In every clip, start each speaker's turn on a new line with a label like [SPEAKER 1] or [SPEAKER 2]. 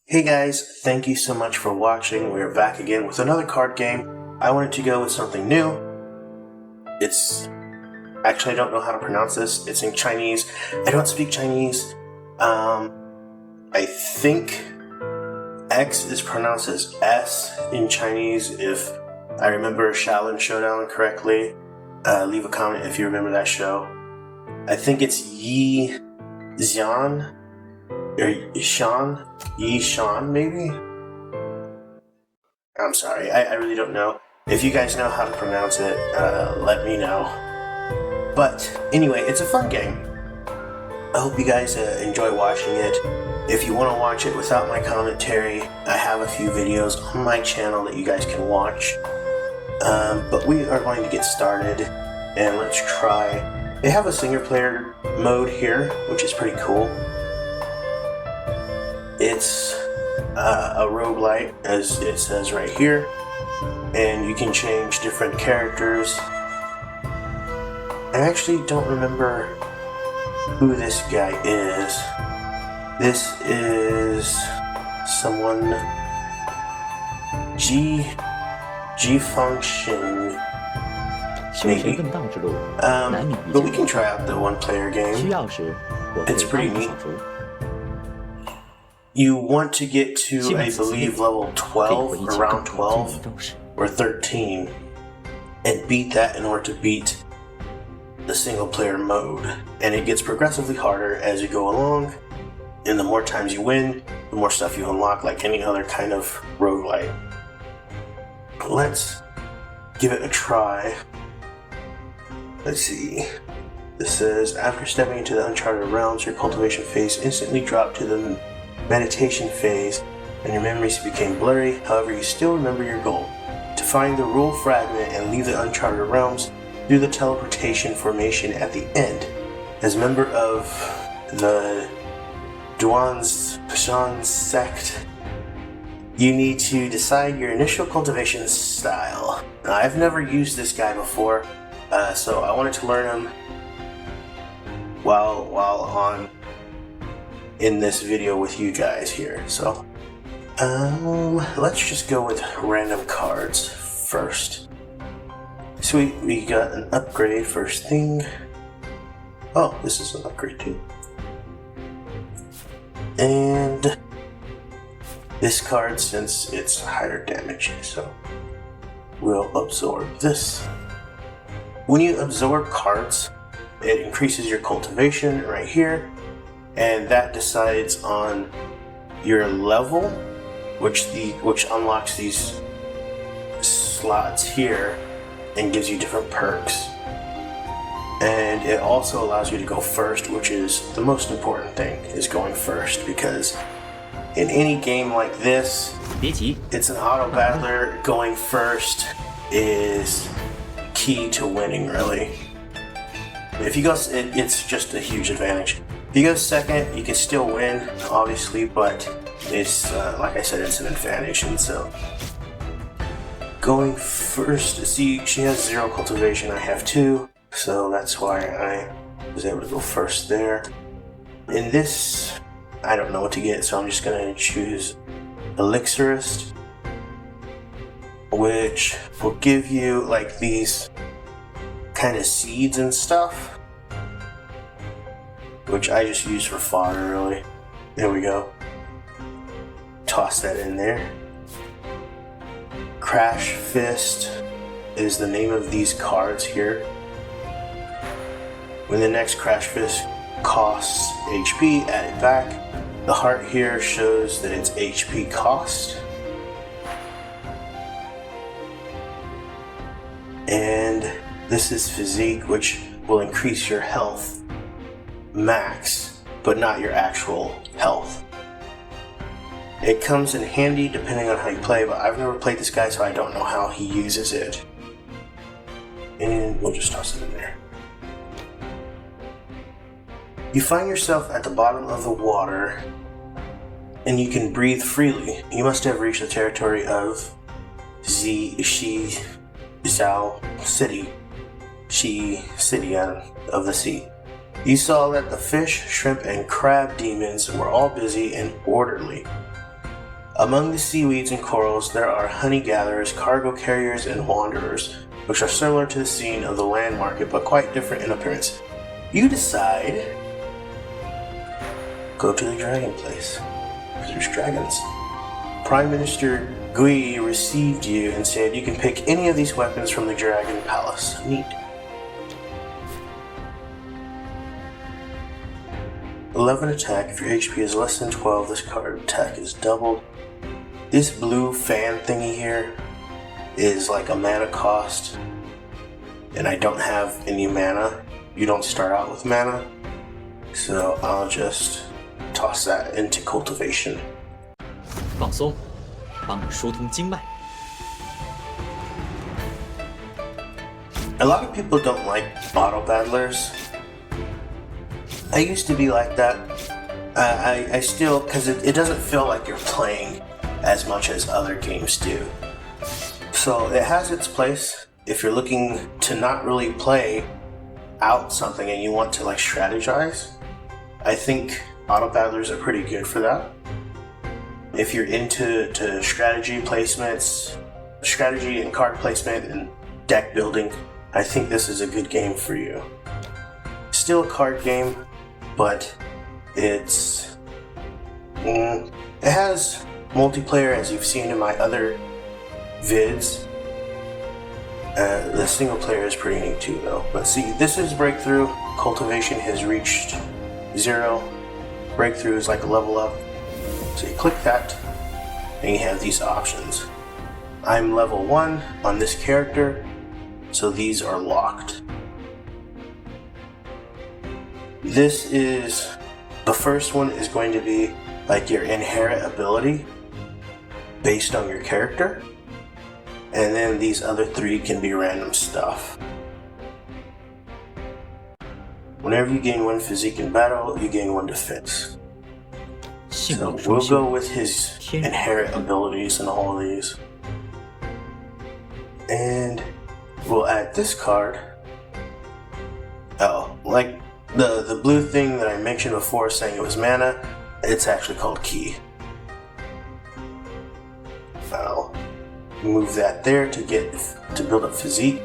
[SPEAKER 1] Hey guys, thank you so much for watching. We're back again with another card game. I wanted to go with something new. Actually, I don't know how to pronounce this. It's in Chinese. I don't speak Chinese. I think X is pronounced as S in Chinese if I remember Shaolin Showdown correctly. Leave a comment if you remember that show. I think it's yixian or yixian maybe? I'm sorry, I really don't know. If you guys know how to pronounce it, let me know. But anyway, it's a fun game. I hope you guys enjoy watching it. If you want to watch it without my commentary, I have a few videos on my channel that you guys can watch. But we are going to get started, and let's try. They have a single player mode here, which is pretty cool. It's a roguelite, as it says right here, and you can change different characters. I actually don't remember who this guy is. This is someone, Ji Fangsheng, maybe. But we can try out the one-player game. It's pretty neat. You want to get to, I believe, level 12, or around 12, or 13, and beat that in order to beat the single-player mode. And it gets progressively harder as you go along, and the more times you win, the more stuff you unlock, like any other kind of roguelite. Let's give it a try. Let's see. This says, after stepping into the uncharted realms, your cultivation phase instantly dropped to the meditation phase, and your memories became blurry. However, you still remember your goal: to find the rule fragment and leave the uncharted realms through the teleportation formation at the end. As a member of the Shan sect, you need to decide your initial cultivation style. Now, I've never used this guy before, so I wanted to learn him while on in this video with you guys here. So let's just go with random cards first. Sweet, we got an upgrade first thing. Oh, this is an upgrade too. And this card, since it's higher damage, so we'll absorb this. When you absorb cards, it increases your cultivation right here, and that decides on your level, which unlocks these slots here and gives you different perks. And it also allows you to go first, which is the most important thing, is going first, because in any game like this, it's an autobattler. Going first is key to winning, really. If you go, it's just a huge advantage. If you go second, you can still win, obviously, but it's, like I said, it's an advantage, and so going first, see, she has 0 cultivation, I have 2, so that's why I was able to go first there. In this, I don't know what to get, so I'm just going to choose Elixirist, which will give you like these kind of seeds and stuff, which I just use for fodder, really. There we go. Toss that in there. Crash Fist is the name of these cards here. When the next Crash Fist costs HP, add it back. The heart here shows that it's HP cost. And this is Physique, which will increase your health max, but not your actual health. It comes in handy depending on how you play, but I've never played this guy, so I don't know how he uses it. And we'll just toss it in there. You find yourself at the bottom of the water, and you can breathe freely. You must have reached the territory of Zhao City. City of the sea. You saw that the fish, shrimp, and crab demons were all busy and orderly. Among the seaweeds and corals, there are honey gatherers, cargo carriers, and wanderers, which are similar to the scene of the land market but quite different in appearance. You decide. Go to the dragon place. There's dragons. Prime Minister Gui received you and said you can pick any of these weapons from the Dragon Palace. Neat. 11 attack. If your HP is less than 12, this card attack is doubled. This blue fan thingy here is like a mana cost, and I don't have any mana. You don't start out with mana, so I'll just toss that into cultivation.
[SPEAKER 2] 放松，帮你疏通经脉。
[SPEAKER 1] A lot of people don't like autobattlers. I used to be like that. I still, because it doesn't feel like you're playing as much as other games do. So it has its place if you're looking to not really play out something and you want to like strategize. I think autobattlers are pretty good for that. If you're into strategy placements, strategy and card placement and deck building, I think this is a good game for you. Still a card game, but it has multiplayer, as you've seen in my other vids. The single player is pretty neat too, though. But see, this is breakthrough. Cultivation has reached 0. Breakthrough is like a level up. So you click that, and you have these options. I'm level 1 on this character, so these are locked. This is, the first one is going to be like your inherent ability based on your character. And then these other 3 can be random stuff. Whenever you gain 1 physique in battle, you gain 1 defense. So we'll go with his inherent abilities and all of these. And we'll add this card. Oh, like the blue thing that I mentioned before saying it was mana, it's actually called key. I'll move that there to build up physique.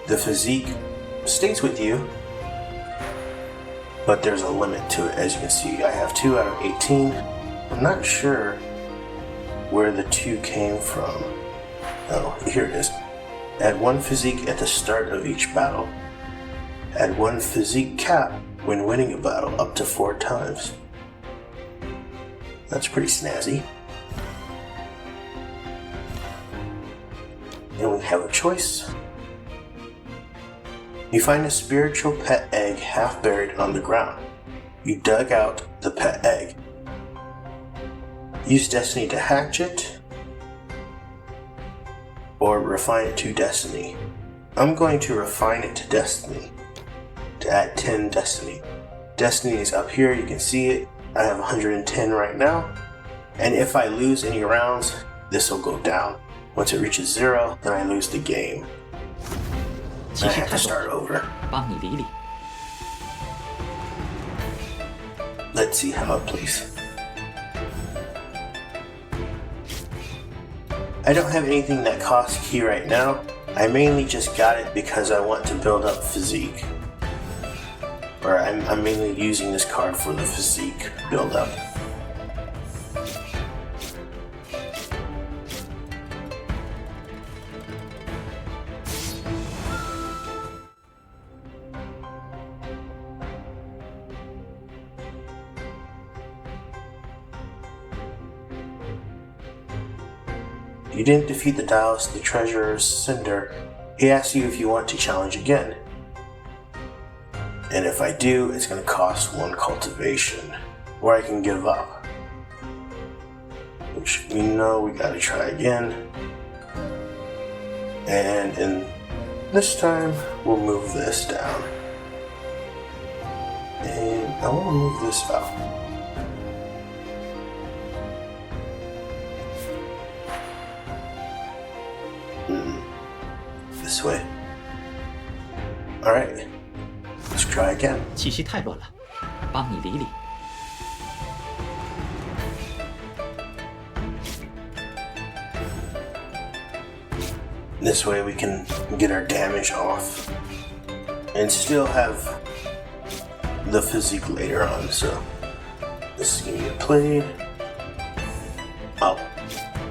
[SPEAKER 1] The physique stays with you, but there's a limit to it. As you can see, I have 2 out of 18. I'm not sure where the 2 came from. Oh, here it is. Add 1 physique at the start of each battle. Add 1 physique cap when winning a battle up to 4 times. That's pretty snazzy. And we have a choice. You find a spiritual pet egg half buried on the ground. You dug out the pet egg. Use Destiny to hatch it, or refine it to Destiny. I'm going to refine it to Destiny to add 10 Destiny. Destiny is up here, you can see it. I have 110 right now, and if I lose any rounds, this will go down. Once it reaches 0, then I lose the game. I have to start over.
[SPEAKER 2] 帮你理理。
[SPEAKER 1] Let's see how it plays. I don't have anything that costs key right now. I mainly just got it because I want to build up physique. Or I'm mainly using this card for the physique build up. You didn't defeat the Dallas, the treasurer's Cinder. He asks you if you want to challenge again. And if I do, it's going to cost 1 cultivation. Or I can give up. Which we know we gotta try again. And this time, we'll move this down. And I want to move this out. This way. Alright. Let's try again.
[SPEAKER 2] 气息太乱了，帮你理理。
[SPEAKER 1] This way we can get our damage off and still have the physique later on. So this is gonna get played. Oh,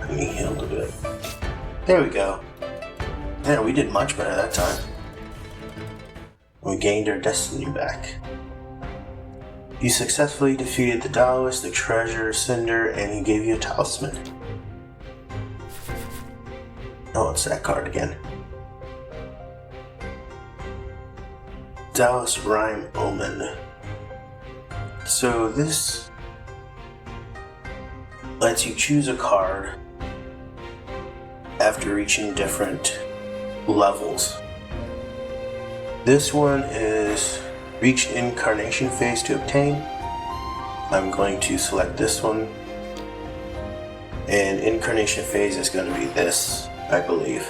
[SPEAKER 1] and he healed a bit. There we go. Yeah, we did much better that time. We gained our destiny back. You successfully defeated the Taoist, the treasure Cinder, and he gave you a talisman. Oh, it's that card again. Taoist Rhyme Omen. So this lets you choose a card after reaching different levels. This one is reach incarnation phase to obtain. I'm going to select this one. And incarnation phase is going to be this, I believe,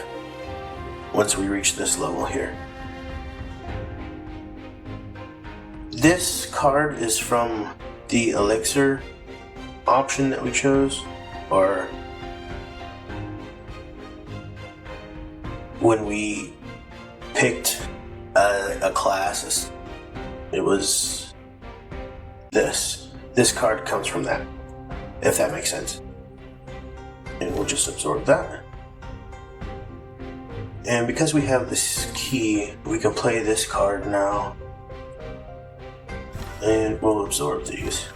[SPEAKER 1] once we reach this level here. This card is from the elixir option that we chose, or when we picked a class, it was this. This card comes from that, if that makes sense. And we'll just absorb that. And because we have this key, we can play this card now. And we'll absorb these.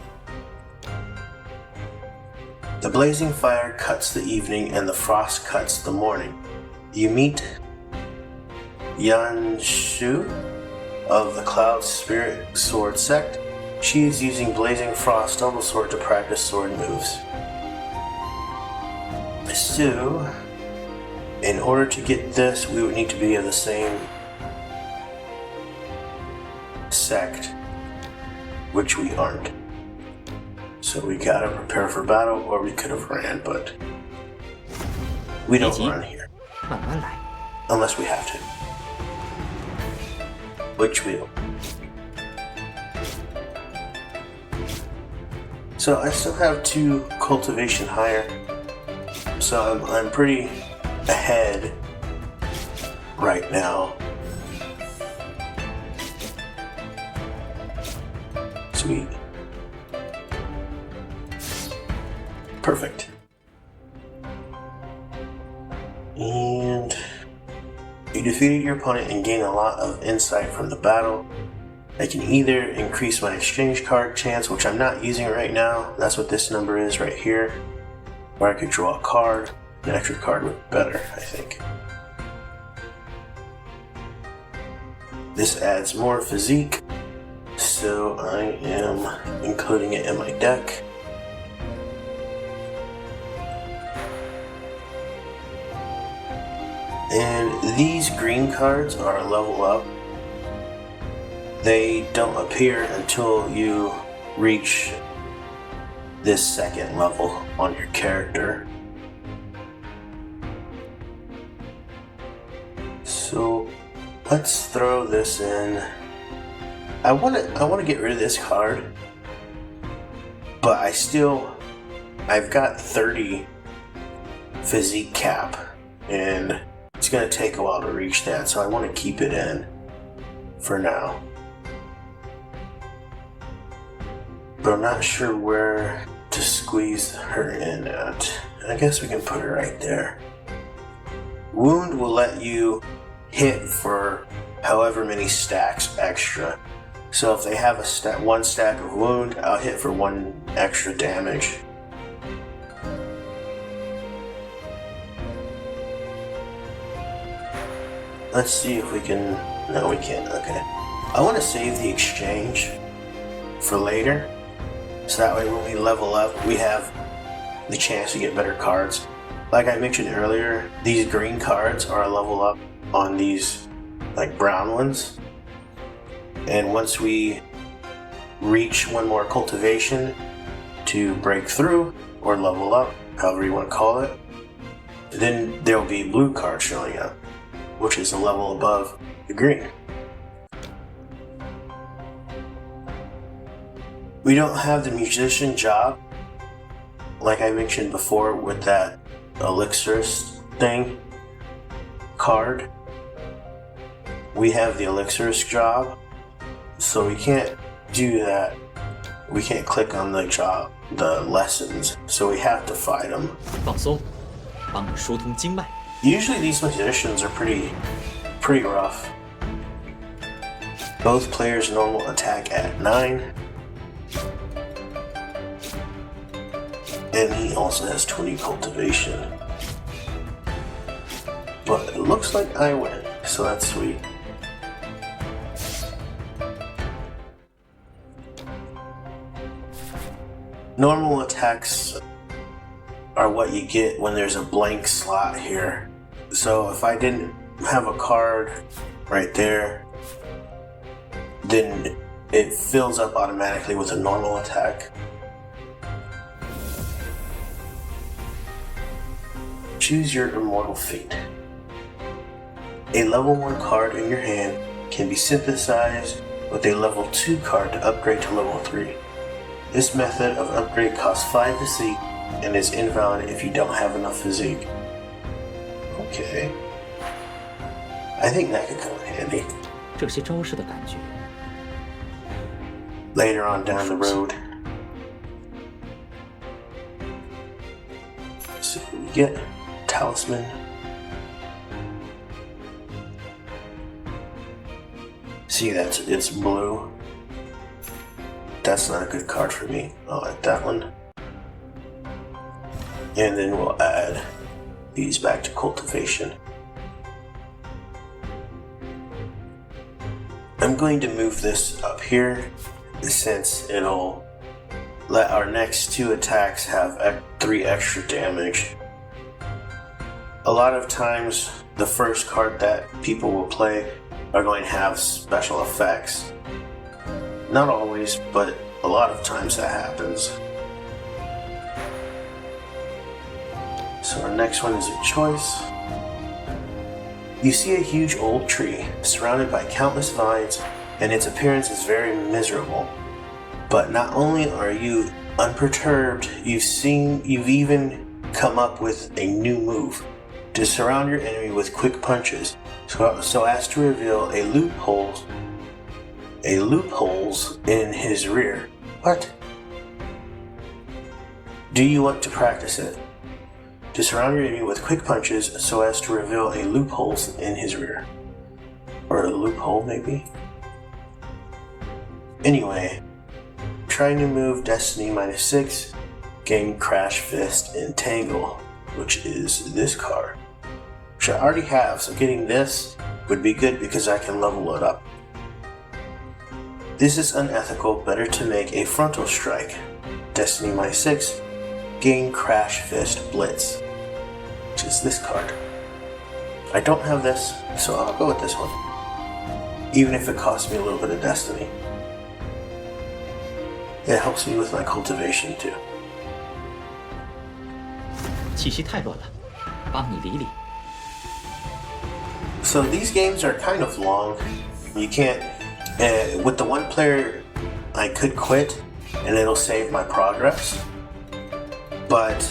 [SPEAKER 1] The blazing fire cuts the evening and the frost cuts the morning. You meet Yan Shu of the Cloud Spirit Sword Sect. She is using Blazing Frost Double Sword to practice sword moves. So, in order to get this, we would need to be of the same sect, which we aren't. So we gotta prepare for battle, or we could have ran, but we don't run here.
[SPEAKER 2] 慢慢来。
[SPEAKER 1] Unless we have to. Which we'll. So I still have 2 cultivation higher. So I'm pretty ahead right now. Sweet. Perfect. And you defeated your opponent and gain a lot of insight from the battle. I can either increase my exchange card chance, which I'm not using right now. That's what this number is right here. Or I could draw a card. An extra card would be better, I think. This adds more physique, so I am including it in my deck. And these green cards are a level up. They don't appear until you reach this second level on your character. So let's throw this in. I want to get rid of this card, but I've got 30 physique cap, and it's going to take a while to reach that, so I want to keep it in for now. But I'm not sure where to squeeze her in at. I guess we can put her right there. Wound will let you hit for however many stacks extra. So if they have one stack of wound, I'll hit for 1 extra damage. Let's see if we can... No, we can't. Okay. I want to save the exchange for later, so that way when we level up, we have the chance to get better cards. Like I mentioned earlier, these green cards are a level up on these like brown ones. And once we reach 1 more cultivation to break through or level up, however you want to call it, then there will be a blue card showing up, which is a level above the green. We don't have the musician job, like I mentioned before with that elixir thing, card, we have the elixir's job, so we can't do that. We can't click on the job, the lessons, so we have to fight them.
[SPEAKER 2] 放松，帮你疏通经脉。
[SPEAKER 1] Usually these magicians are pretty rough. Both players normal attack at 9. And he also has 20 cultivation. But it looks like I win, so that's sweet. Normal attacks are what you get when there's a blank slot here. So if I didn't have a card right there, then it fills up automatically with a normal attack. Choose your immortal fate. A level 1 card in your hand can be synthesized with a level 2 card to upgrade to level 3. This method of upgrade costs 5 physique and is invalid if you don't have enough physique. Okay. I think that could come in handy.
[SPEAKER 2] 这些招式的感觉。
[SPEAKER 1] Later on down the road. So we get talisman. See, it's blue. That's not a good card for me. I'll add that one. And then we'll add these back to cultivation. I'm going to move this up here since it'll let our next 2 attacks have 3 extra damage. A lot of times, the first card that people will play are going to have special effects. Not always, but a lot of times that happens. So our next one is a choice. You see a huge old tree surrounded by countless vines, and its appearance is very miserable. But not only are you unperturbed, you've even come up with a new move to surround your enemy with quick punches, so as to reveal a loopholes in his rear. What? Do you want to practice it? To surround your enemy with quick punches so as to reveal a loopholes in his rear. Or a loophole, maybe? Anyway, try new move Destiny -6, gain Crash Fist and Tangle, which is this card. Which I already have, so getting this would be good because I can level it up. This is unethical, better to make a frontal strike. Destiny -6, gain Crash Fist Blitz, which is this card. I don't have this, so I'll go with this one. Even if it costs me a little bit of Destiny. It helps me with my cultivation too.
[SPEAKER 2] 气息太乱了，帮你理理。
[SPEAKER 1] So these games are kind of long. You can't, with the 1 player, I could quit and it'll save my progress. But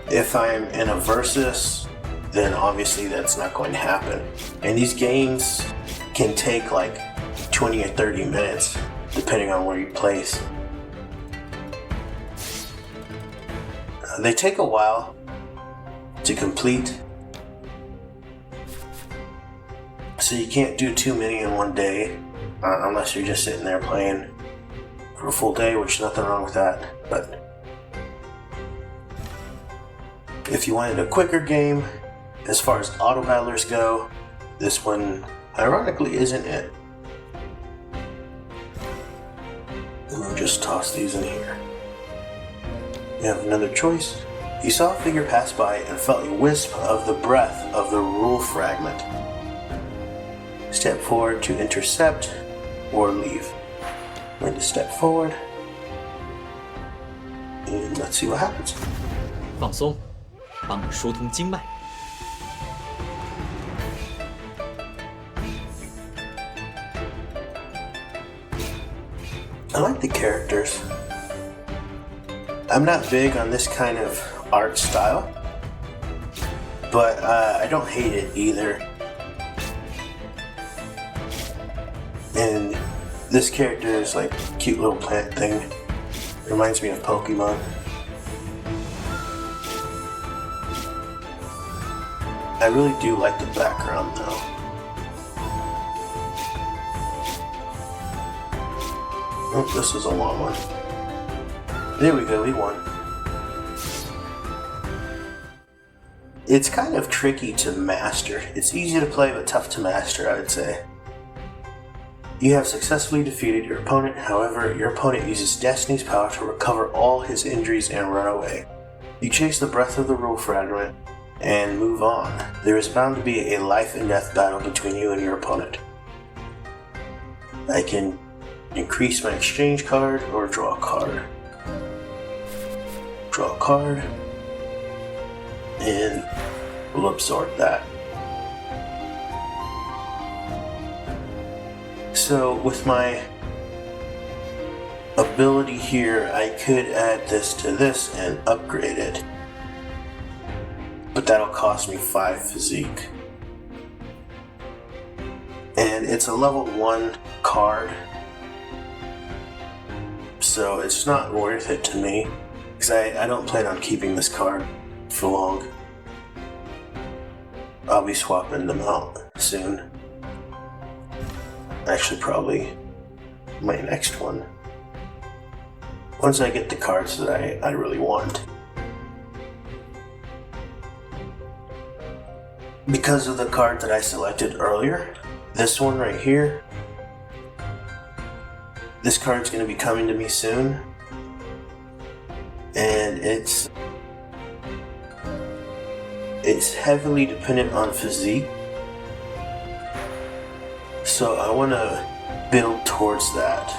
[SPEAKER 1] if I'm in a versus, then obviously that's not going to happen. And these games can take like 20 or 30 minutes, depending on where you place. They take a while to complete. So you can't do too many in one day, unless you're just sitting there playing for a full day, which is nothing wrong with that. But if you wanted a quicker game, as far as autobattlers go, this one ironically isn't it. And we'll just toss these in here. You have another choice. You saw a figure pass by and felt a wisp of the breath of the rule fragment. Step forward to intercept or leave. I'm going to step forward. And let's see what happens.
[SPEAKER 2] 放松，帮你疏通经脉。
[SPEAKER 1] I like the characters. I'm not big on this kind of art style, but I don't hate it either. And this character is like a cute little plant thing. Reminds me of Pokemon. I really do like the background though. Oh, this is a long one. There we go, we won. It's kind of tricky to master. It's easy to play but tough to master, I would say. You have successfully defeated your opponent, however, your opponent uses Destiny's power to recover all his injuries and run away. You chase the breath of the rule fragment and move on. There is bound to be a life and death battle between you and your opponent. I can increase my exchange card or draw a card. Draw a card, and we'll absorb that. So with my ability here, I could add this to this and upgrade it. But that'll cost me 5 physique. And it's a level 1 card. So it's not worth it to me. Because I don't plan on keeping this card for long. I'll be swapping them out soon. Actually, probably my next one. Once I get the cards that I really want. Because of the card that I selected earlier, this one right here, this card's going to be coming to me soon. And it's heavily dependent on physique. So I want to build towards that.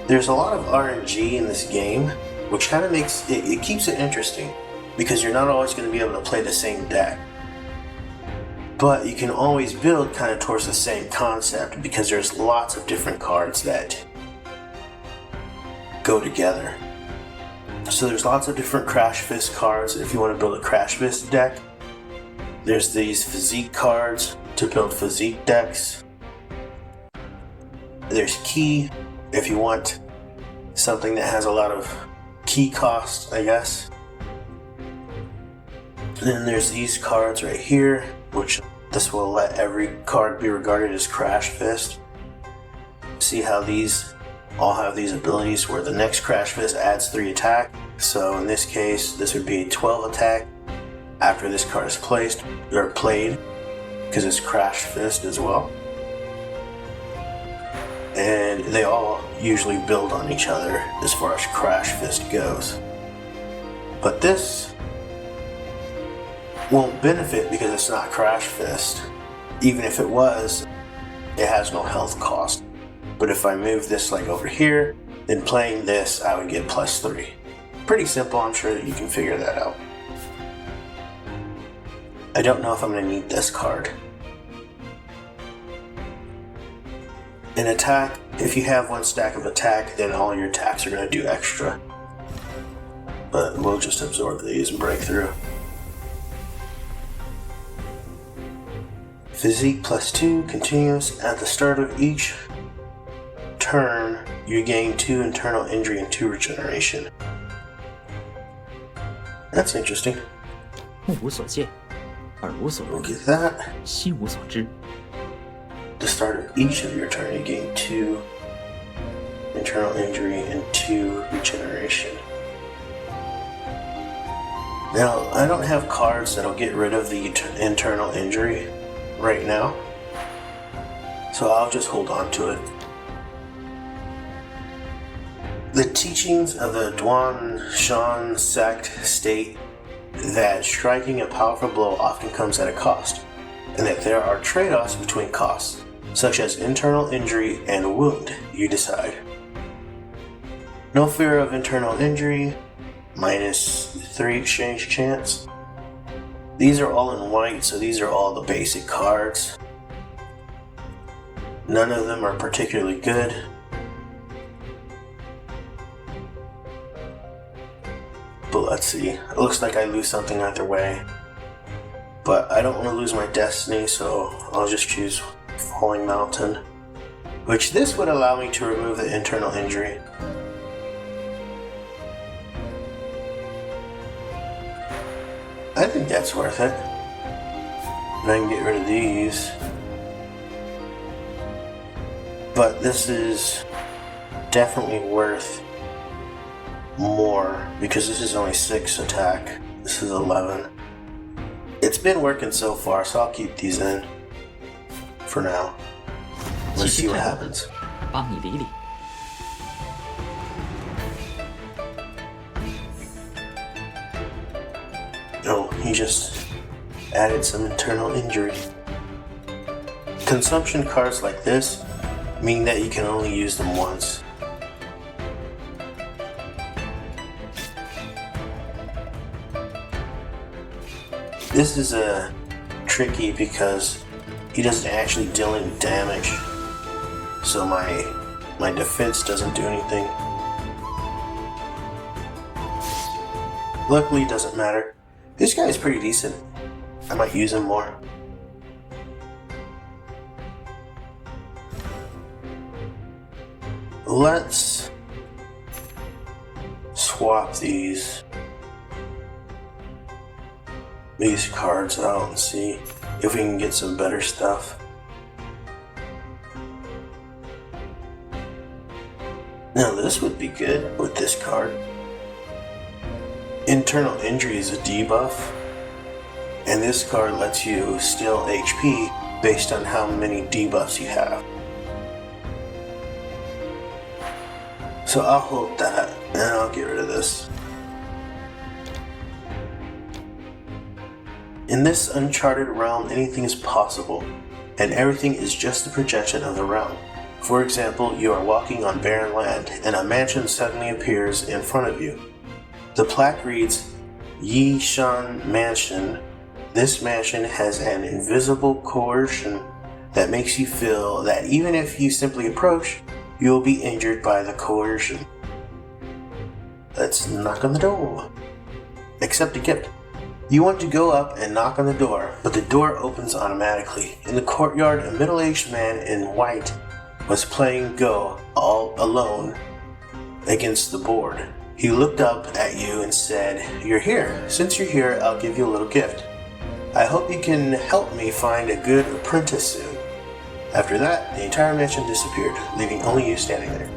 [SPEAKER 1] There's a lot of RNG in this game, which kind of makes it keeps it interesting, because you're not always going to be able to play the same deck. But you can always build kind of towards the same concept, because there's lots of different cards that go together. So there's lots of different Crash Fist cards if you want to build a Crash Fist deck. There's these physique cards to build physique decks. There's key if you want something that has a lot of key cost, I guess. Then there's these cards right here, which this will let every card be regarded as Crash Fist. See how these all have these abilities where the next Crash Fist adds 3 attack. So in this case, this would be a 12 attack after this card is placed or played, because it's Crash Fist as well. And they all usually build on each other as far as Crash Fist goes. But this won't benefit because it's not Crash Fist. Even if it was, it has no health cost. But if I move this like over here, then playing this, I would get +3. Pretty simple, I'm sure that you can figure that out. I don't know if I'm going to need this card. In attack, if you have 1 stack of attack, then all your attacks are going to do extra. But we'll just absorb these and break through. Physique +2 continues. At the start of each turn, you gain 2 internal injury and 2 regeneration. That's interesting.
[SPEAKER 2] 目无所见，耳无所
[SPEAKER 1] We'll
[SPEAKER 2] 闻，
[SPEAKER 1] get that.
[SPEAKER 2] 心无所知。
[SPEAKER 1] At the start of each of your turn, you gain 2 internal injury and 2 regeneration. Now, I don't have cards that'll get rid of the internal injury right now, so I'll just hold on to it. The teachings of the Xian sect state that striking a powerful blow often comes at a cost, and that there are trade-offs between costs, such as internal injury and wound. You decide. No fear of internal injury, -3 exchange chance. These are all in white, so these are all the basic cards. None of them are particularly good. But let's see. It looks like I lose something either way. But I don't want to lose my destiny, so I'll just choose Falling Mountain, which this would allow me to remove the internal injury. I think that's worth it. And I can get rid of these. But this is definitely worth more because this is only 6 attack. This is 11. It's been working so far, so I'll keep these in for now. Let's see what happens.
[SPEAKER 2] 帮你理理。
[SPEAKER 1] Oh, he just added some internal injury. Consumption cards like this mean that you can only use them once. This is tricky because he doesn't actually deal any damage, so my defense doesn't do anything. Luckily, it doesn't matter. This guy is pretty decent. I might use him more. Let's swap these cards out and see if we can get some better stuff. Now this would be good with this card. Internal injury is a debuff, and this card lets you steal HP based on how many debuffs you have. So I'll hold that, and I'll get rid of this. In this uncharted realm, anything is possible, and everything is just a projection of the realm. For example, you are walking on barren land, and a mansion suddenly appears in front of you. The plaque reads, Yixian Mansion. This mansion has an invisible coercion that makes you feel that even if you simply approach, you will be injured by the coercion. Let's knock on the door. Accept a gift. You want to go up and knock on the door, but the door opens automatically. In the courtyard, a middle-aged man in white was playing Go all alone against the board. He looked up at you and said, "You're here. Since you're here, I'll give you a little gift. I hope you can help me find a good apprentice soon." After that, the entire mansion disappeared, leaving only you standing there.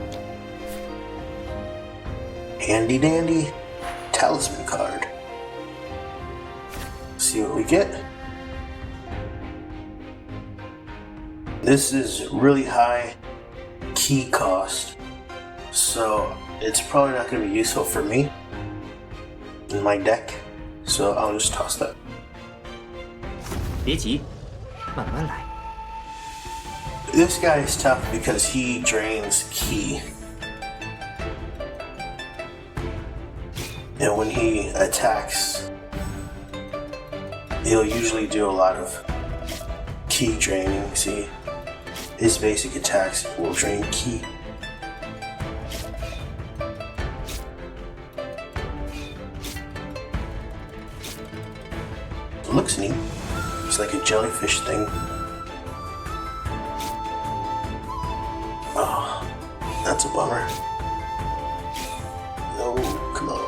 [SPEAKER 1] Handy dandy talisman card. See what we get. This is really high key cost, so it's probably not going to be useful for me in my deck, so I'll just toss that.
[SPEAKER 2] 别急，慢慢来。
[SPEAKER 1] This guy is tough because he drains key. And when he attacks, he'll usually do a lot of key draining. See, his basic attacks will drain key. It looks neat. It's like a jellyfish thing. Oh, that's a bummer. No, come on.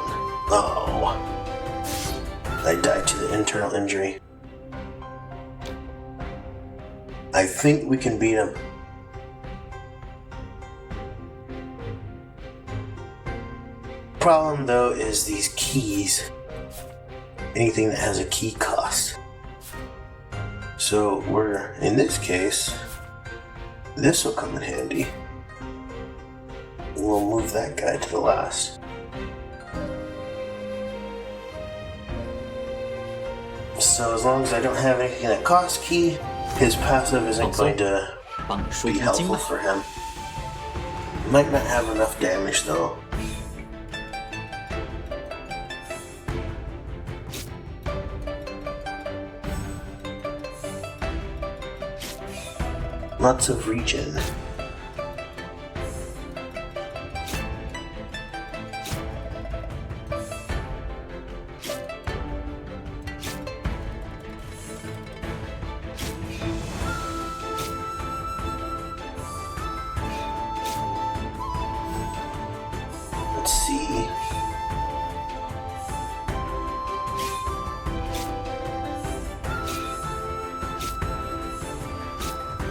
[SPEAKER 1] Oh, I died to the internal injury. I think we can beat him. Problem though is these keys. Anything that has a key cost. So we're, in this case, this will come in handy. We'll move that guy to the last. So as long as I don't have anything that costs key, his passive isn't going to
[SPEAKER 2] 帮你疏
[SPEAKER 1] be
[SPEAKER 2] 通经
[SPEAKER 1] helpful
[SPEAKER 2] 脉。
[SPEAKER 1] for him. Might not have enough damage though. Lots of regen.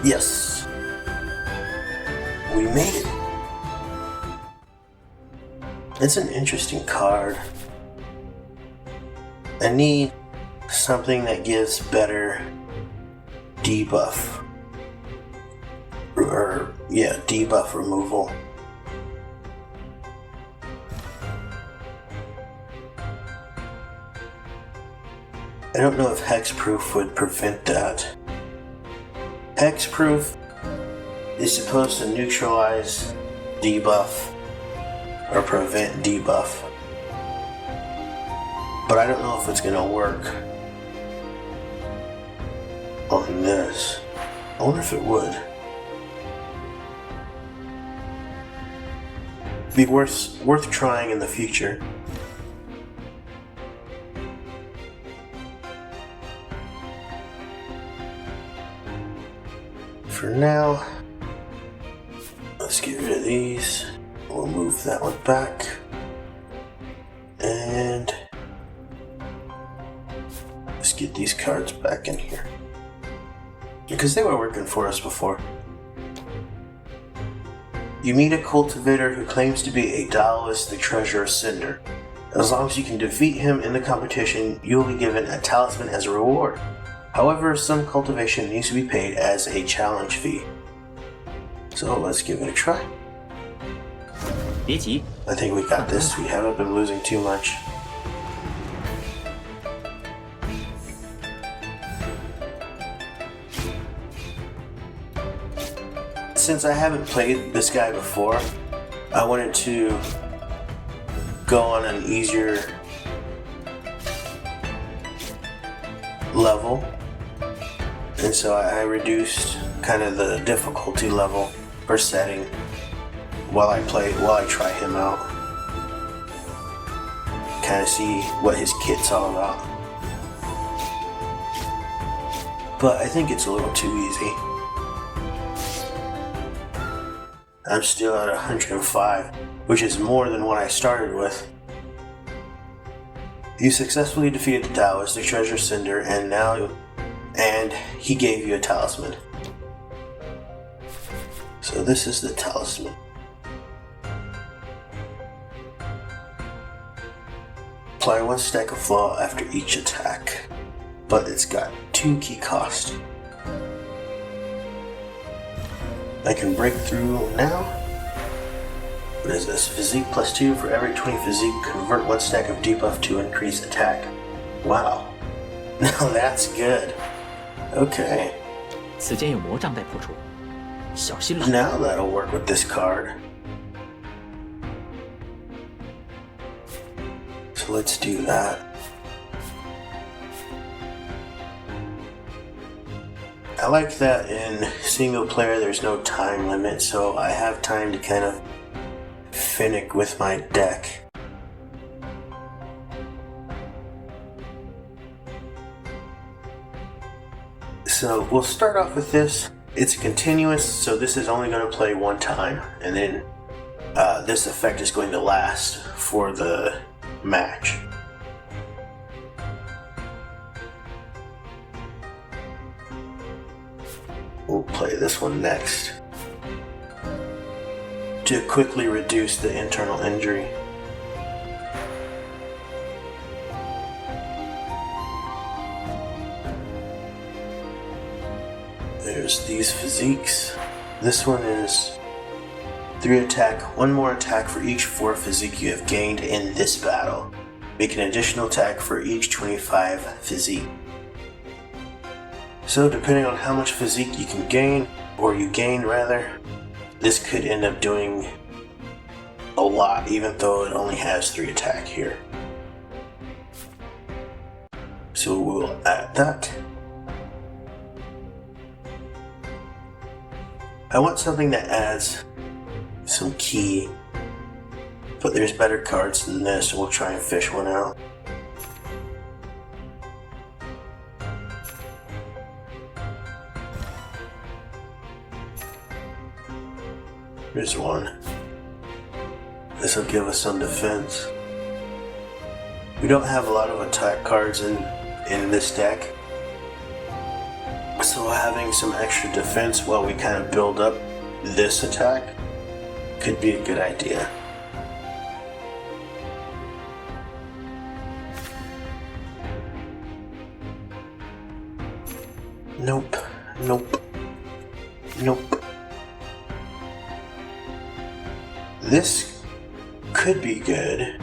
[SPEAKER 1] Yes. We made it. It's an interesting card. I need something that gives better debuff. Debuff removal. I don't know if hexproof would prevent that. Hexproof is supposed to neutralize debuff or prevent debuff. But I don't know if it's gonna work on this. I wonder if it would. Be worth trying in the future. For now, let's get rid of these. We'll move that one back. And let's get these cards back in here. Because they were working for us before. You meet a cultivator who claims to be a Taoist, the Treasure of Cinder. As long as you can defeat him in the competition, you will be given a talisman as a reward. However, some cultivation needs to be paid as a challenge fee. So let's give it a try.
[SPEAKER 2] 别急，
[SPEAKER 1] I think we got this. We haven't been losing too much. Since I haven't played this guy before, I wanted to go on an easier level, and so I reduced kind of the difficulty level or setting while I try him out, kind of see what his kit's all about. But I think it's a little too easy. I'm still at 105, which is more than what I started with. You successfully defeated the Taoist, the Treasure Cinder, and he gave you a talisman. So this is the talisman. Apply 1 stack of flaw after each attack, but it's got 2 key cost. I can break through now. What is this? Physique plus 2 for every 20 physique. Convert 1 stack of debuff to increase attack. Wow. Now that's good. Okay.
[SPEAKER 2] 此间有魔障待破除，小心了。
[SPEAKER 1] Now that'll work with this card. So let's do that. I like that in single player there's no time limit, so I have time to kind of finick with my deck. So we'll start off with this. It's continuous, so this is only going to play 1 time, and then this effect is going to last for the match. We'll play this one next to quickly reduce the internal injury. There's these physiques. This one is 3 attack, 1 more attack for each 4 physique you have gained in this battle. Make an additional attack for each 25 physique. So depending on how much physique you can gain, or you gain rather, this could end up doing a lot even though it only has 3 attack here. So we'll add that. I want something that adds some key, but there's better cards than this, so we'll try and fish one out. Here's one. This will give us some defense. We don't have a lot of attack cards in this deck, So having some extra defense while we kind of build up this attack could be a good idea. Nope, nope, nope. This could be good,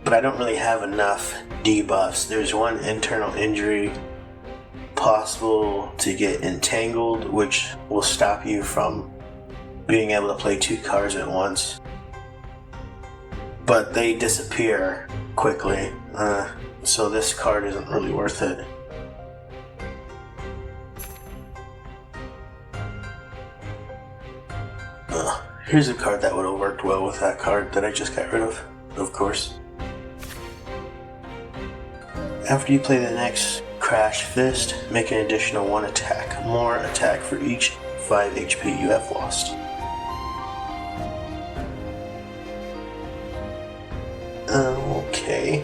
[SPEAKER 1] but I don't really have enough debuffs. There's one internal injury possible to get entangled, which will stop you from being able to play 2 cards at once. But they disappear quickly, so this card isn't really worth it. Here's a card that would have worked well with that card that I just got rid of course. After you play the next Crash Fist, make an additional 1 attack, more attack for each 5 HP you have lost. Okay.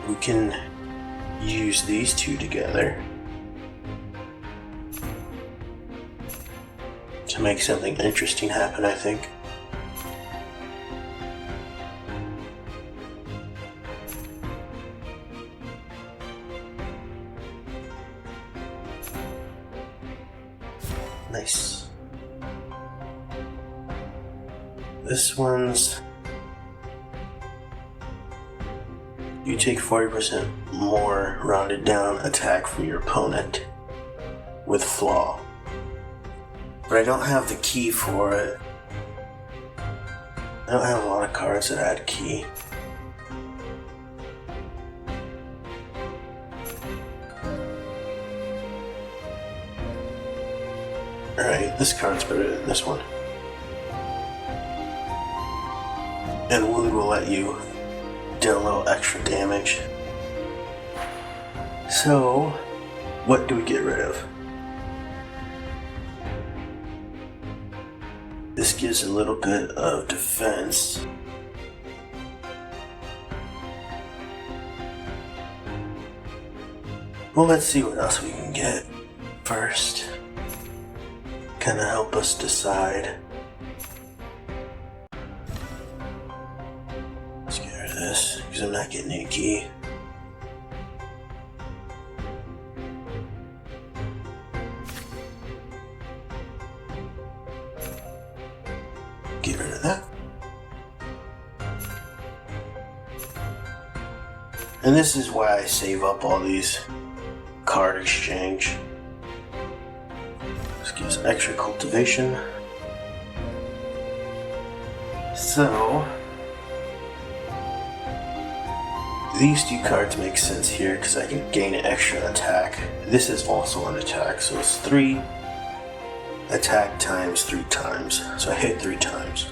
[SPEAKER 1] We can use these 2 together to make something interesting happen, I think. Nice. This one's... You take 40% more rounded down attack from your opponent with flaw. But I don't have the key for it. I don't have a lot of cards that add key. Alright, this card's better than this one. And Wound will let you deal a little extra damage. So, what do we get rid of? This gives a little bit of defense. Well, let's see what else we can get first. Kind of help us decide. Let's get rid of this, because I'm not getting any key. Get rid of that. And this is why I save up all these card exchange. This gives extra cultivation. So these 2 cards make sense here because I can gain an extra attack. This is also an attack, so it's 3 attack times 3 times. So I hit 3 times.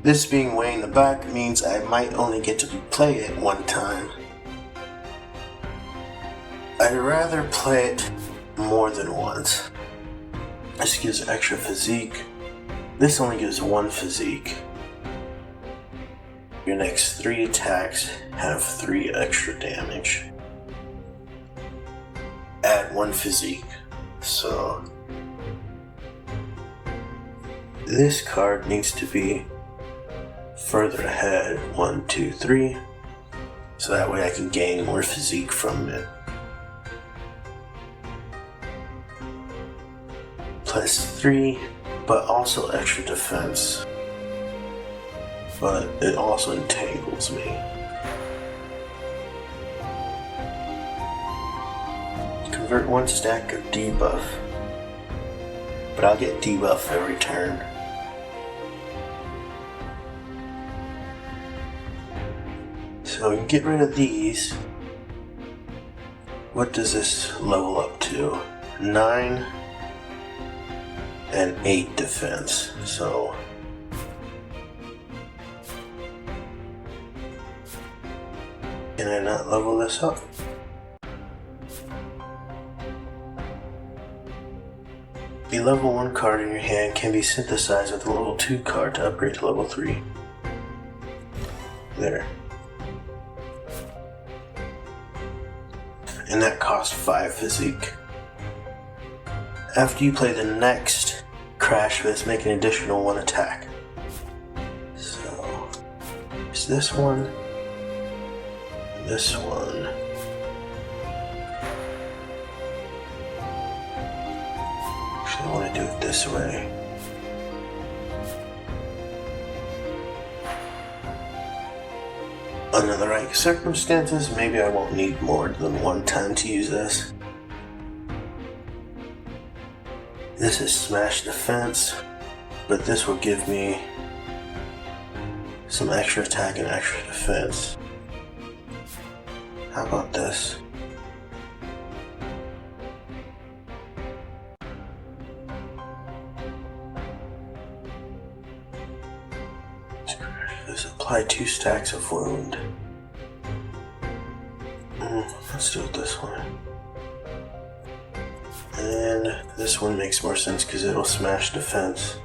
[SPEAKER 1] This being way in the back means I might only get to play it 1 time. I'd rather play it more than once. This gives extra physique. This only gives 1 physique. Your next 3 attacks have 3 extra damage. Add 1 physique. So this card needs to be further ahead. 1, 2, 3. So that way I can gain more physique from it. Plus 3, but also extra defense. But it also entangles me. Convert 1 stack of debuff. But I'll get debuff every turn. So we can get rid of these. What does this level up to? 9 and 8 defense. So can I not level this up? A level 1 card in your hand can be synthesized with a level 2 card to upgrade to level 3. There. and that costs 5 physique. After you play the next Crash Fist, make an additional 1 attack. So, it's this one, this one. Actually, I want to do it this way. Under the right circumstances, maybe I won't need more than 1 time to use this. This is Smash Defense, but this will give me some extra attack and extra defense. How about this? Let's apply 2 stacks of wound. Let's do it this way. And this one makes more sense because it'll smash defense.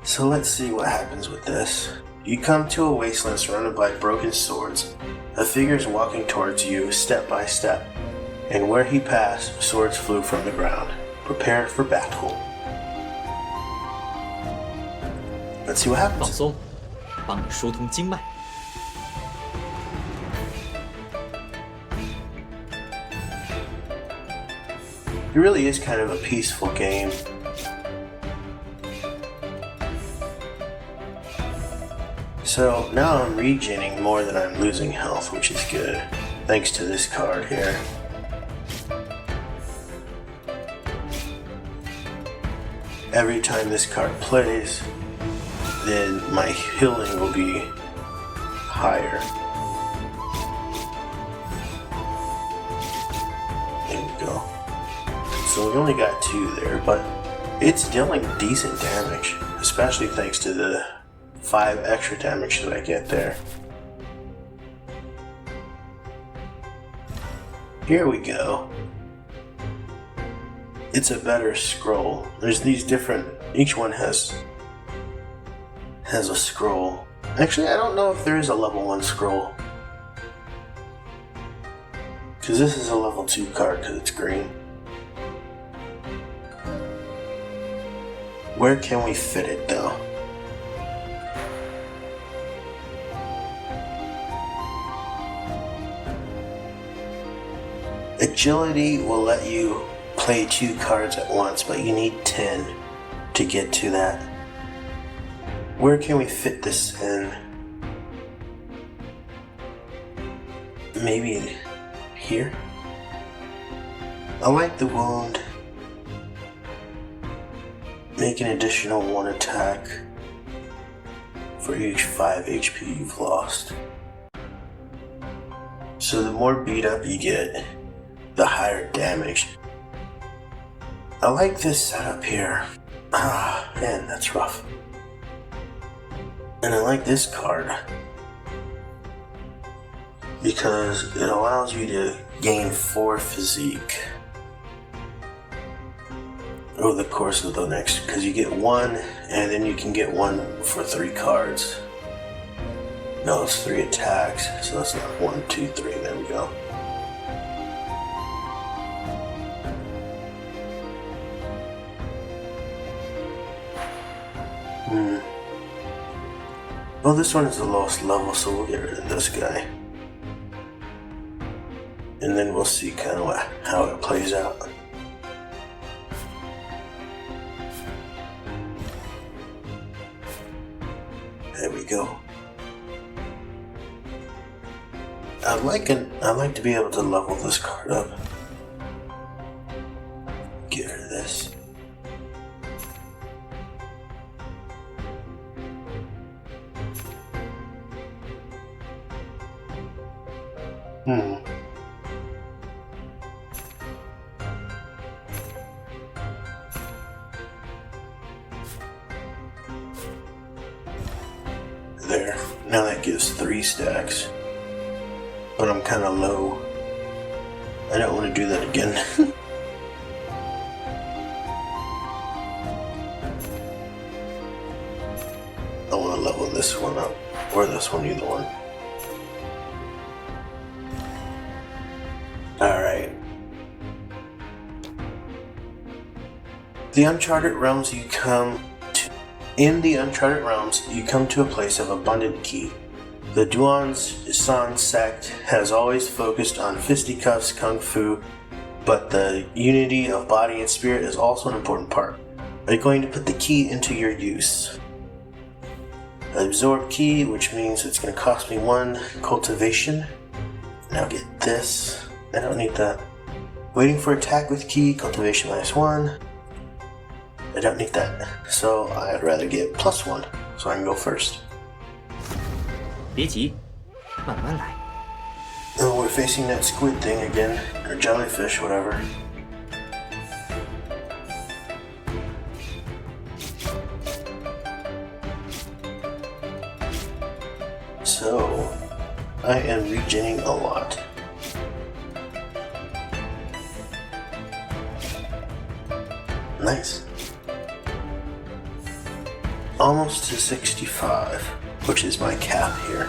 [SPEAKER 1] So let's see what happens with this. You come to a wasteland surrounded by broken swords. A figure is walking towards you step by step, and where he passed, swords flew from the ground. Prepare for battle. Let's see what
[SPEAKER 2] 放
[SPEAKER 1] happens.
[SPEAKER 2] 松，帮你疏通经脉。
[SPEAKER 1] It really is kind of a peaceful game. So now I'm regening more than I'm losing health, which is good, thanks to this card here. Every time this card plays, then my healing will be higher. There we go. So we only got 2 there, but it's dealing decent damage, especially thanks to the 5 extra damage that I get there. Here we go. It's a better scroll. There's these different, each one has a scroll. Actually, I don't know if there is a level 1 scroll, because this is a level 2 card because it's green. Where can we fit it though? Agility will let you play 2 cards at once, but you need 10 to get to that. Where can we fit this in? Maybe here? I like the wound. Make an additional 1 attack for each 5 HP you've lost. So the more beat up you get, the higher damage. I like this setup here. Ah, man, that's rough. And I like this card because it allows you to gain 4 physique over the course of the next, because you get 1 and then you can get 1 for 3 cards. No, it's 3 attacks, so that's not 1, 2, 3. There we go. Well, this one is the lowest level, so we'll get rid of this guy. And then we'll see kind of how it plays out. There we go. I'd like to be able to level this card up. Get rid of this. There. Now that gives 3 stacks. But I'm kind of low. I don't want to do that again. I want to level this one up. Or this one, either one. the Uncharted Realms in the Uncharted Realms, you come to a place of abundant ki. The Duan-san sect has always focused on fisticuffs, kung fu, but the unity of body and spirit is also an important part. Are you going to put the ki into your use? Absorb ki, which means it's going to cost me 1 cultivation. Now get this. I don't need that. Waiting for attack with ki, cultivation -1. I don't need that. So I'd rather get +1, so I can go first.
[SPEAKER 2] 别急，慢慢来。
[SPEAKER 1] Oh, we're facing that squid thing again, or jellyfish, whatever. So, I am regening a lot. Nice. Almost to 65, which is my cap here.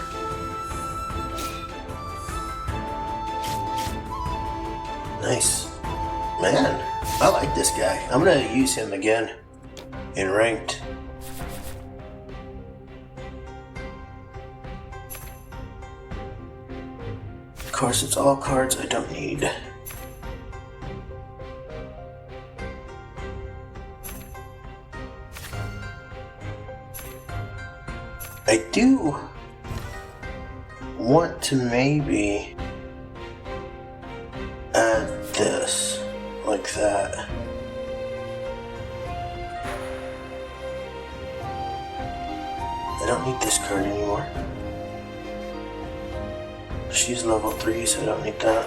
[SPEAKER 1] Nice. Man, I like this guy. I'm gonna use him again in ranked. Of course, it's all cards I don't need. I do want to maybe add this, like that. I don't need this card anymore. She's level 3, so I don't need that.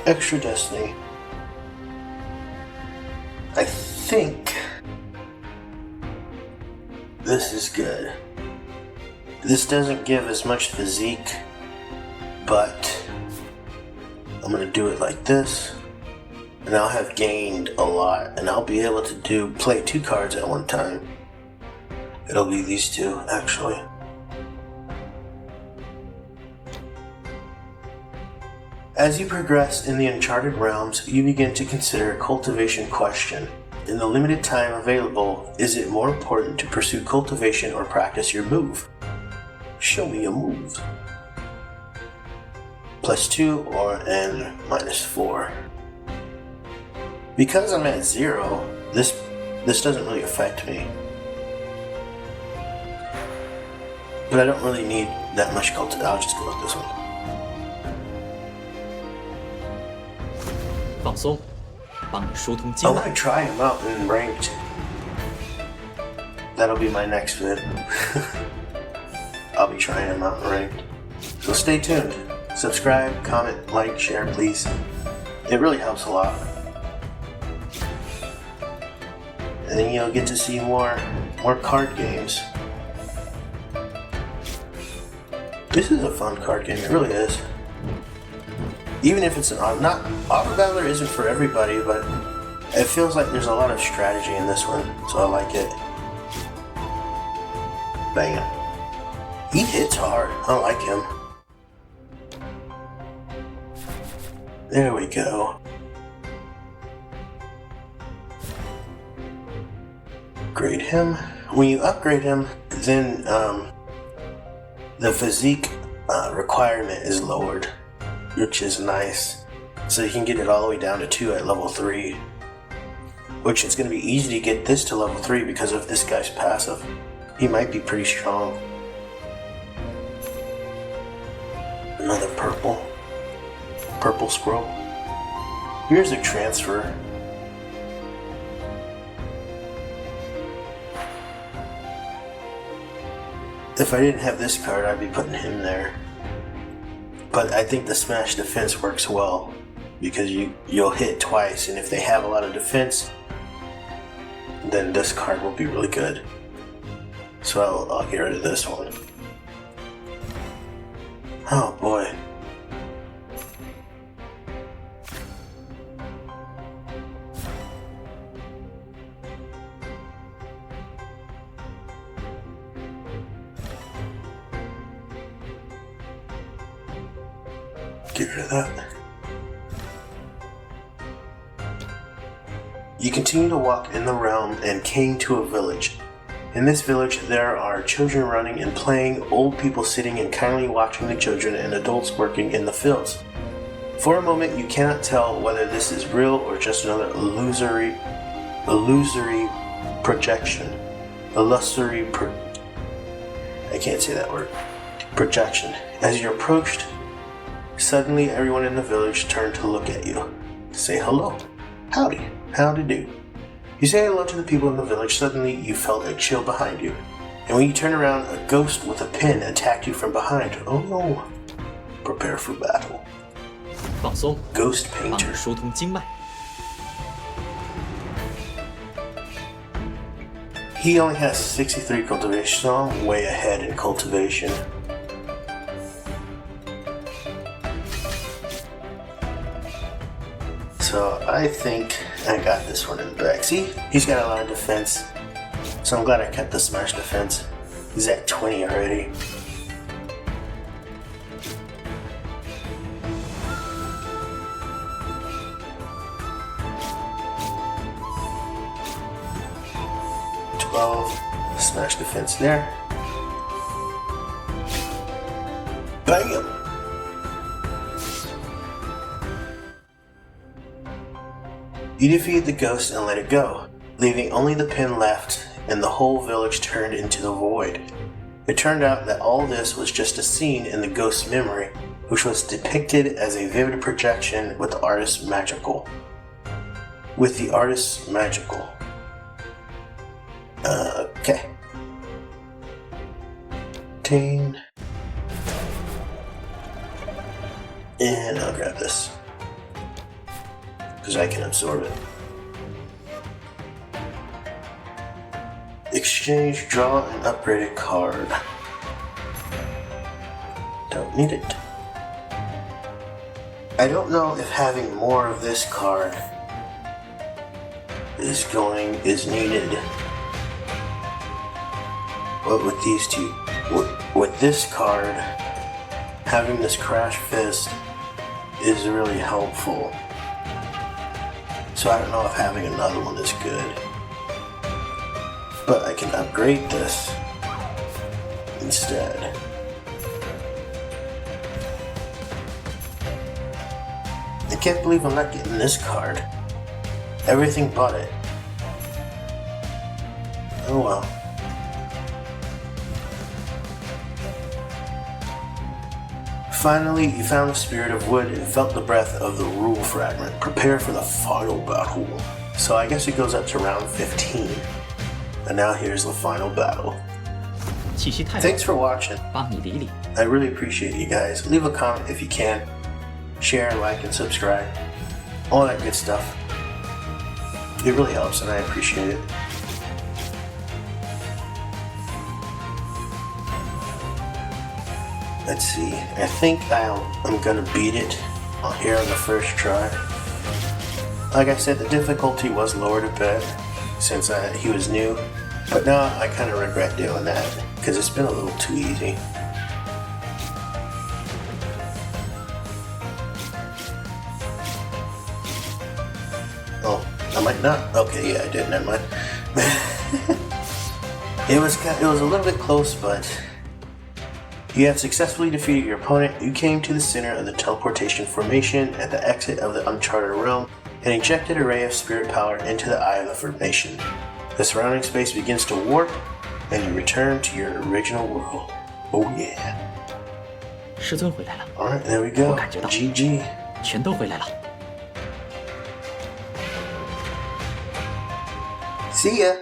[SPEAKER 1] Extra Destiny. I think this is good. This doesn't give as much physique, but I'm gonna do it like this, and I'll have gained a lot, and I'll be able to play 2 cards at one time. It'll be these 2, actually. As you progress in the Uncharted Realms, you begin to consider a cultivation question. In the limited time available, is it more important to pursue cultivation or practice your move? Show me your move. +2 and -4. Because I'm at 0, this doesn't really affect me. But I don't really need that much cultivation. I'll just go with this one.
[SPEAKER 2] 放松，帮你疏通经
[SPEAKER 1] I'm
[SPEAKER 2] 脉。
[SPEAKER 1] gonna try him out in ranked. That'll be my next vid. I'll be trying him out in ranked. So stay tuned. Subscribe, comment, like, share, please. It really helps a lot. And then you'll get to see more card games. This is a fun card game, it really is. Even if it's not autobattler isn't for everybody, but it feels like there's a lot of strategy in this one, so I like it. Bam. He hits hard. I like him. There we go. Upgrade him. When you upgrade him, then the physique requirement is lowered, which is nice. So you can get it all the way down to 2 at level 3. Which it's going to be easy to get this to level 3 because of this guy's passive. He might be pretty strong. Another purple scroll. Here's a transfer. If I didn't have this card, I'd be putting him there. But I think the smash defense works well because you'll hit twice, and if they have a lot of defense, then this card will be really good. So I'll get rid of this one. Oh boy. Get rid of that. You continue to walk in the realm and came to a village. In this village, there are children running and playing, old people sitting and kindly watching the children, and adults working in the fields. For a moment, you cannot tell whether this is real or just another illusory projection. I can't say that word. Projection. As you approached, suddenly everyone in the village turned to look at you. Say hello. Howdy. How to do. You say hello to the people in the village. Suddenly, you felt a chill behind you. And when you turn around, a ghost with a pin attacked you from behind. Oh no. Prepare for battle.
[SPEAKER 2] 放松，
[SPEAKER 1] Ghost
[SPEAKER 2] 帮你
[SPEAKER 1] Painter.
[SPEAKER 2] 疏通经脉。
[SPEAKER 1] He only has 63 cultivation, so I'm way ahead in cultivation. So I think I got this one in the bag. See, he's got a lot of defense. So I'm glad I kept the smash defense. He's at 20 already. Smash defense there. Bam! You defeated the ghost and let it go, leaving only the pin left, and the whole village turned into the void. It turned out that all this was just a scene in the ghost's memory, which was depicted as a vivid projection with the artist's magical. Okay. And I'll grab this, because I can absorb it. Exchange, draw an upgraded card. Don't need it. I don't know if having more of this card is needed. But with these two, with this card, having this Crash Fist is really helpful. So I don't know if having another one is good. But I can upgrade this instead. I can't believe I'm not getting this card. Everything but it. Oh well. Finally, you found the spirit of wood and felt the breath of the rule fragment. Prepare for the final battle. So I guess it goes up to round 15. And now here's the final battle.
[SPEAKER 2] 气息太
[SPEAKER 1] Thanks for watching.
[SPEAKER 2] 帮你理理。
[SPEAKER 1] I really appreciate you guys. Leave a comment if you can. Share, like, and subscribe. All that good stuff. It really helps and I appreciate it. Let's see. I think I'm gonna beat it here on the first try. Like I said, the difficulty was lowered a bit since he was new. But now I kind of regret doing that because it's been a little too easy. Oh, I might not. Okay, yeah, I did. Never mind. It was a little bit close, but you have successfully defeated your opponent. You came to the center of the teleportation formation at the exit of the Uncharted realm and injected a ray of spirit power into the eye of the formation. The surrounding space begins to warp, and you return to your original world. Oh yeah.
[SPEAKER 2] 师尊回来了，
[SPEAKER 1] Alright, there we go.
[SPEAKER 2] 我感觉到。
[SPEAKER 1] GG.
[SPEAKER 2] 全都回来了。
[SPEAKER 1] See ya.